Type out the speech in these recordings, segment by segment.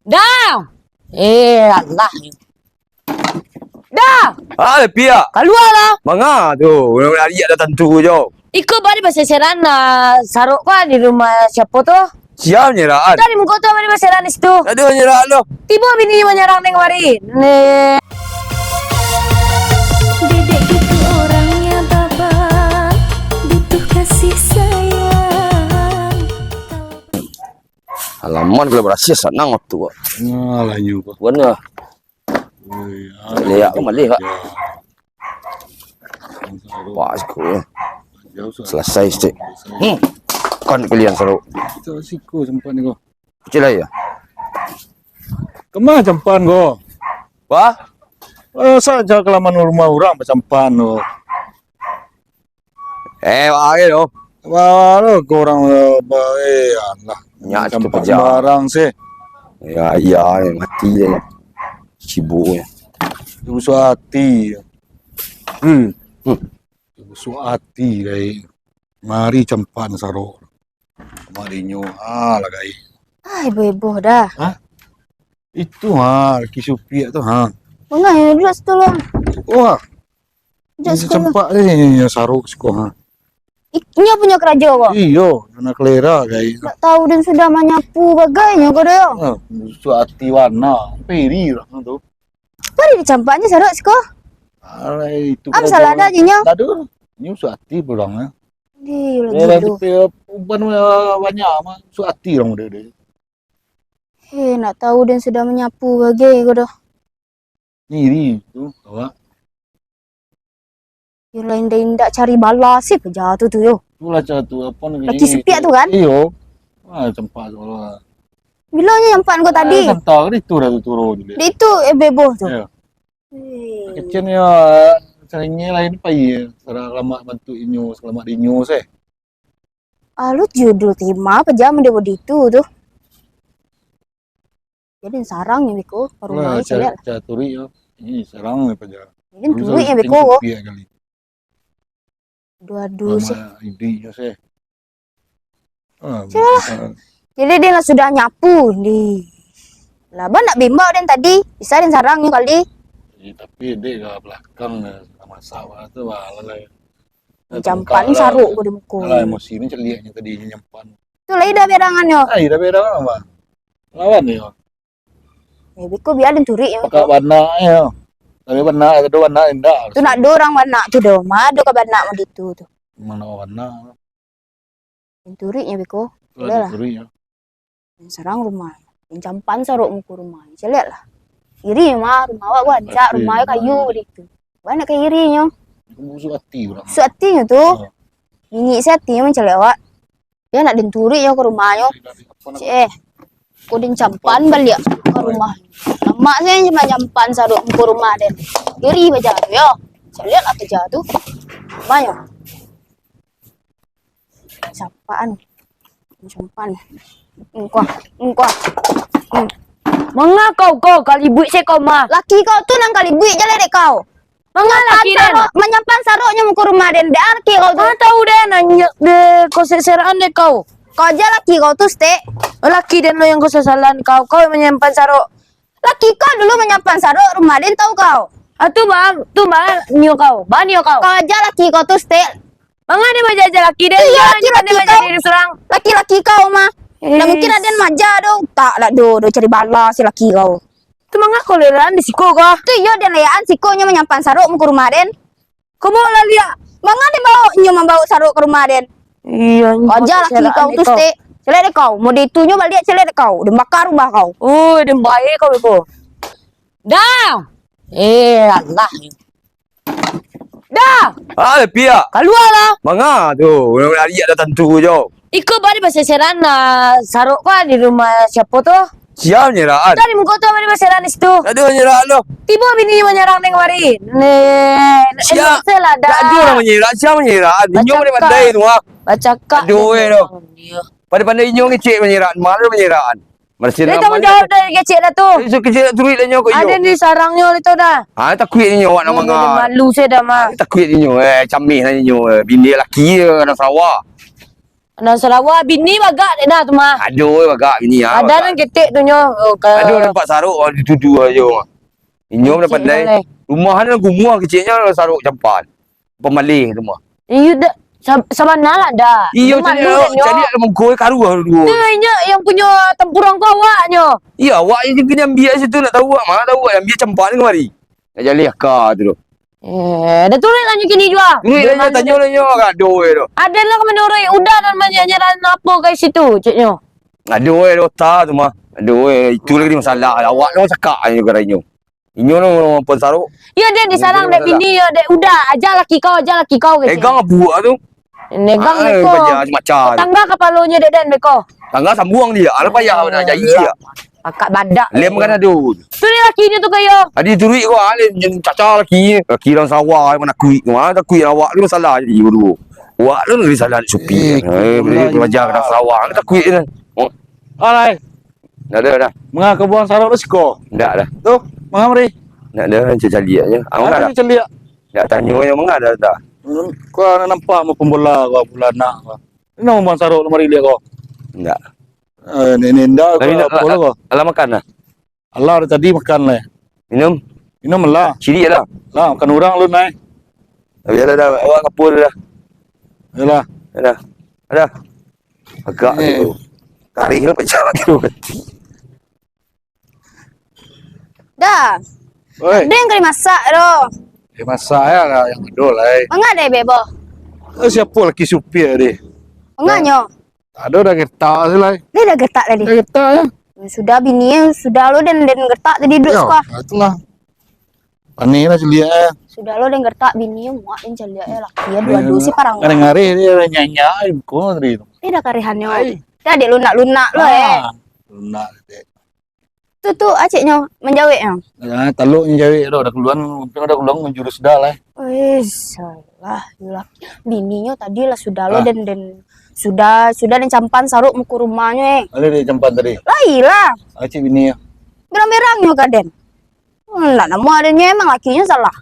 Dah. Allah. Dah. Pia. Keluar lah. Manga tu. Orang hari ada tentu je. Ikut balik pasaran saruk kau di rumah siapa tu? Siapa nyeraan? Tadi muka tu balik pasaran di situ. Ada nyeraan lo. Tiba bini menyerang neng mari. Ne. Dedek itu orangnya baba, butuh kasih sayang. Halaman kalau berhasil senang waktu. Ngalah juga. Benar. Lihat kembali kak. Wah, sekolah. Selesai sih. Kan kalian seru. Cak siku sempat ni kau. Kecil lah ya. Kemana campan kau? Wah, Saja kelaman rumah orang bercampan kau. wah lo. Wah, lo korang lah. Nyak tu Campan kerja. barang sih. Ya, iya, mati dia. Sibuk ya. Busuk hati. Busuk hati gai. Mari campan sarok. Mari nyo lah gai. Ibu-ibu dah. Itu kisupi tu Mengai dulu situ lah. Wah, Duduk si sekolah. campak ni sarok sekolah. Iknya punya kerja kau. Iyo, anak kelera gai. Tak tahu dan sudah menyapu bagainya kau dah. Busuk hati warna. Peri lah tu. Mari dicampaknya saruk siko. Alai itu. Am salah dah jinya. Tak ada. Ni busuk hati pulang Di Lagi lagi tu uban banyak mah busuk hati orang dia. nak tahu dan sudah menyapu bagai kau dah. Niri tu awak. Yang lain dah indak cari bala sih kerja tu yo. Itulah cara tu apa ni. Laki sepiak tu kan? Iyo. Campak soalnya. Bilanya nyampan kau tadi. Entah ni tu dah tu turun dia. Di itu beboh tu. Ya. Eh, Kecil ni seringnya lain pai. Serang lama bantu inyo, selamat inyo seh. Lu judul tema apa jam dia bodi itu tu. Jadi sarang ni biko rumah ni Cara celiak. turi yo. Ini serang apa je. Jadi duit yang biko. Kali. Dua-dua sih. Ide yo seh. Jadi dia lah sudah nyapu di. Lah nak bimbau dan tadi bisa dan sarangnya kali. Tapi dia ke belakang masalah tu lalai. Jampan saruk kau di muka. Kalau emosi ni celiaknya tadi nyampan. Tu lah ida berangannya. Dah beda apa? Lawan ni. Biko biar dan turi yang Pakai warna ya. Tapi warna ada warna indah. tu nak ada orang mana tu dah. Madu ke bana mau gitu tu. Mana warna? Dan turi nya biko. Tu Boleh lah. turi ya. Dan sarang rumah. Dan jampan saruk muka rumah. Celiak lah. Iri mah rumah awak gua ancak rumahnya kayu gitu. Banyak kayak irinya. Busuk hati orang. Suatinya tu. Ini saya hatinya menceliak awak. Dia nak denturi ya ke rumahnya. Kau din campan balik ke rumah. Mak saya cuma jampan saruk ke rumah dan iri baca tu ya. Saya lihat apa jatuh. Banyak. Sampaan. Jampan. Engkau. Mengapa kau kali buik saya kau mah? Laki kau tu nang kali buik je dek kau. Mengapa laki den? Menyampan saruknya muka rumah den. Dia laki kau tu. Tahu deh nanya de kau seraan dek kau. Kau aja laki kau tu stek. Laki den lo yang kau sesalan kau. Kau yang menyimpan saruk. Laki kau dulu menyimpan saruk rumah den tahu kau. Tu bang nyo kau. Banyo kau. Kau aja laki kau tu stek. Mangga dia baca aja laki den. Iya laki baca diri serang. Laki-laki kau mah. Nah mungkin ada yang maja dong. Tak lah do cari bala si laki kau. Tu mangga kau leran di siko kau. Tu iya dan leaan sikonya menyimpan saruk muka rumah den. Kau mau lah lihat. Mangga dia bawa nyo membawa saruk ke rumah den. Iya. Kau aja laki kau tu stek. Celek dek kau, mau ditunya balik celek dek kau, dan bakar rumah kau. Oh, dan baik kau itu. Dah. Allah. Dah. Pia. Keluar lah. Manga tu. Orang hari ada tentu je. Ikut balik pasaran saruk kau di rumah siapa tu? Siapa nyeraan? Tadi muka tu balik pasaran di situ. Ada nyeraan lo. Tiba bini menyerang neng mari. Siap. Lah dah. Tak ada orang menyeraan. Siapa menyeraan? Inyo ni pandai tu. Baca kak. Aduh, Pandai-pandai inyo kecil menyeraan. Mana menyeraan? Masih Dia tanggung jawab dari kecil dah tu. So kecil turit inyo ko Ada inyo. di sarangnya itu dah. Takut inyo awak nama ngah. Malu saya dah mah. Takut inyo camih lah inyo. Bini lelaki je anak Sarawak. Anak Sarawak bini bagak dia dah tu mah. Aduh, agak gini ya. Ada nang ketek tu nyo. Aduh, nampak saruk dituduh aja. Inyo dah pandai. Rumah ni gumua kecilnya saruk campan. Pemaling rumah. Iyo dah sabana lah dah. Iyo jadi ada mengkoi karu dulu. Nya yang punya tempurung kau awaknya. Ya, awak yang kena ambil situ nak tahu awak mana tahu awak ambil campan ni kemari. Nak jadi akak tu. Dah tulis lah kini juga. Ni lah tanya gaduh tu. Ada lah menurut udah namanya nyaran apa kat situ, ciknya. Gaduh otak tu mah. Aduh, itu lagi masalah. Awak tu cakap ni kerana inyo no pun saruk. Ya dia disarang dek bini ya dek udah aja laki kau ke. Gang buat tu. Negang beko. Macam. Tangga kepalonya dek dan beko. Tangga sambung dia. Ala payah nak jadi dia. Akak badak. Lem kan ada. Tu ni lakinya tu kayo. Adi turui ko alin caca laki. Laki orang sawah mana kuik. Mana tak kuik awak ni masalah jadi dulu. Awak tu ni salah supi. Boleh belajar kat sawah. Tak kuik ni. Alai. Dah dah. Menga ke buang saruk resiko. Dah dah. Tu, menga mari. Nak dah cari aja. Awak dah. Celia. Dah tanya yang menga dah. Kau nampak mau pembola kau bulan nak. Ini mau buang saruk mari dia kau. Enggak. Ini ndak Tapi nak bola kau. ala makan lah. Allah dari tadi makan lah. Minum. Minum lah. Ciri lah. Lah makan orang lu naik. Tapi dah. Awak kapur dah. Yalah. Dah. Ada. Agak tu. Kari ni pecah lagi tu. Dah. Oi. Dia yang kali masak tu. Masak ya lah yang ada lah. Enggak deh bebo. Siapa lagi supir dia? Enggaknya. Ada dah getak sih lah. Dia dah getak tadi. Dah getak ya. Sudah bini sudah lo dan gertak tadi duduk sekolah. Itulah. Panik lah celia ya. Sudah lo dan gertak bini muak dan celia ya laki ya dua-dua sih parang. Ngari-ngari dia nyanyi kau tadi tu. Dia dah karihannya. Dah dia lunak-lunak lo Lunak dia. Tu aciknya menjawabnya. Ya, taluk ni jawab dah keluar, mungkin ada keluar menjurus dah lah. Salah laki. Bininya tadi lah sudah lo dan sudah dan campan saruk muka rumahnya. Ada dia campan tadi. Lah. Acik bini ya. Berang-berangnya kaden. Lah nama adanya emang lakinya salah.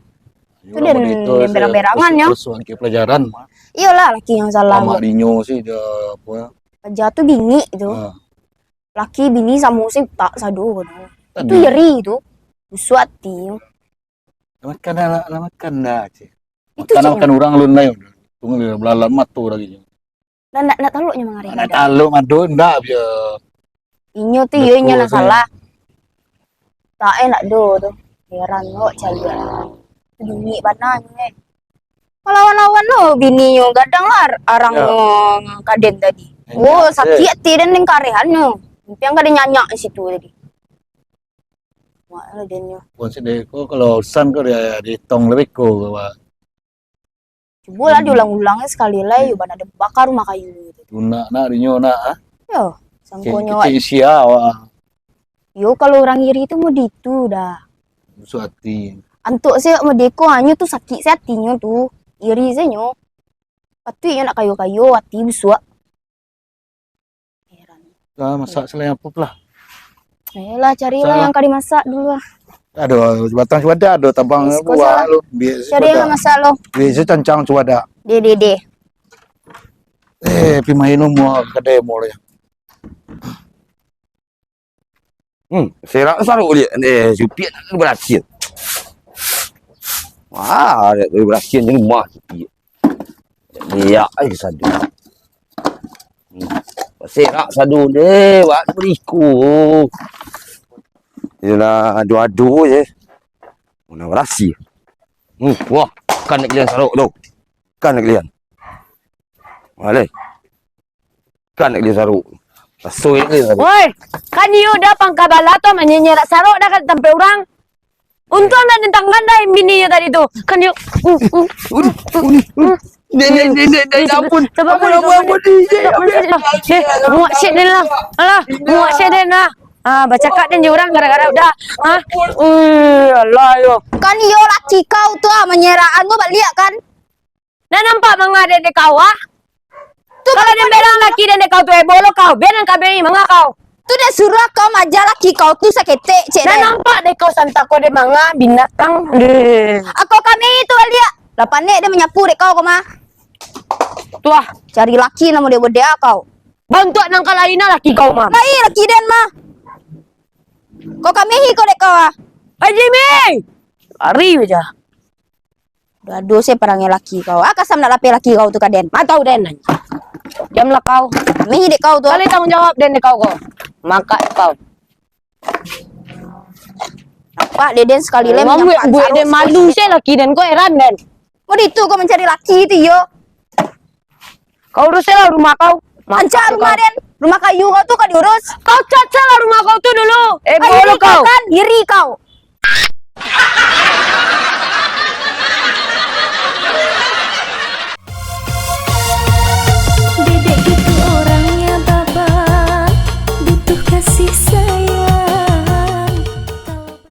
Itu dan berang-berangannya. Persoalan ke pelajaran. Iyalah laki yang salah. Mak dinyo sih dia apa. Jatuh bini itu. Laki bini sama sih tak sadu. Itu iri itu. Usuati. Makan dah Acik. Itu makan orang lu naik. Tunggu dia belalar matu lagi. Nak taluknya mangari. Nak taluk madu ndak dia. Inyo tu yo nya salah. Tak enak do tu. Heran kok calia. Bini bananya. Lawan-lawan lo bini yo gadang lah arang kaden tadi. Oh, sakit hati dan ning karehannya. Yang kada nyanyak di situ tadi. Wah, denyo. Pun sedek kalau san kau dia ditong lebih ko Pak. Coba lah diulang-ulangnya sekali lah yo ada bakar rumah kayu gitu. Tuna nak dinyo nak Yo, sangkonyo. Kecil sia wah. Yo kalau orang iri itu mau ditu dah. Suati. Antuk sih medeko hanya tuh sakit hatinya tuh. Iri senyo. Patu yang nak kayu-kayu hati busuk. Heran. Masak selain apa pula? Ayolah carilah yang kali masak dulu lah. Aduh, batang cuada ada tabang buah lu. Cari yang masak lo. Biasa cancang cuada. De. Pi main mau kedai mau ya. Serak saruk dia. Supiat nak berhasil. Wah, dia berhasil ni rumah supiat. Ya, sadu. Serak sadu deh, buat beriku. Yalah, adu-adu je. Mana berhasil. Wah, kan nak kalian saruk tu. Kan nak kalian. Malai. Kan nak kalian saruk. Asoi nak kalian saruk. Woi, kan you dah pangkabala tu menyenyerak saruk dah kan sampai orang. Untung dah nentangkan dah bini tadi tu. Kan you. Nek, ampun. Ampun. Muak syed dia lah. Alah, muak syed dia lah. Baca kat dan orang gara-gara udah. Allah yo. Kan yo laki kau tu menyeraan tu balik kan. Dah nampak mengaden de kau kalau dia berang laki dan de kau tu bolo kau, benang kabei manga kau. Tu dah suruh kau maja laki kau tu sakete cek. Dah nampak de kau santak kau de manga binatang. Aku kami itu balik. Lapan nek dia menyapu de kau mah. Tuah, cari laki namu dia beda kau. Bantu nang kalaina laki kau mah. Lai laki den mah. Kau kami hi kau dek kau ah. Jimmy. Lari aja. Udah dosa perangnya laki kau. Ah kasam nak lapi laki kau tu kaden. Matau den. Jam lah kau. Kami dek kau tu. Kali tanggung jawab den dek kau kau. Maka kau. Apa deden sekali lem nyampan gue den malu sih laki den kau heran den. Mau itu kau mencari laki itu yo. Kau urus lah rumah kau. Mancar rumah den. Rumah kayu kau tuh kan diurus. Kau caca lah rumah kau tuh dulu. Dulu kau kan diri kau.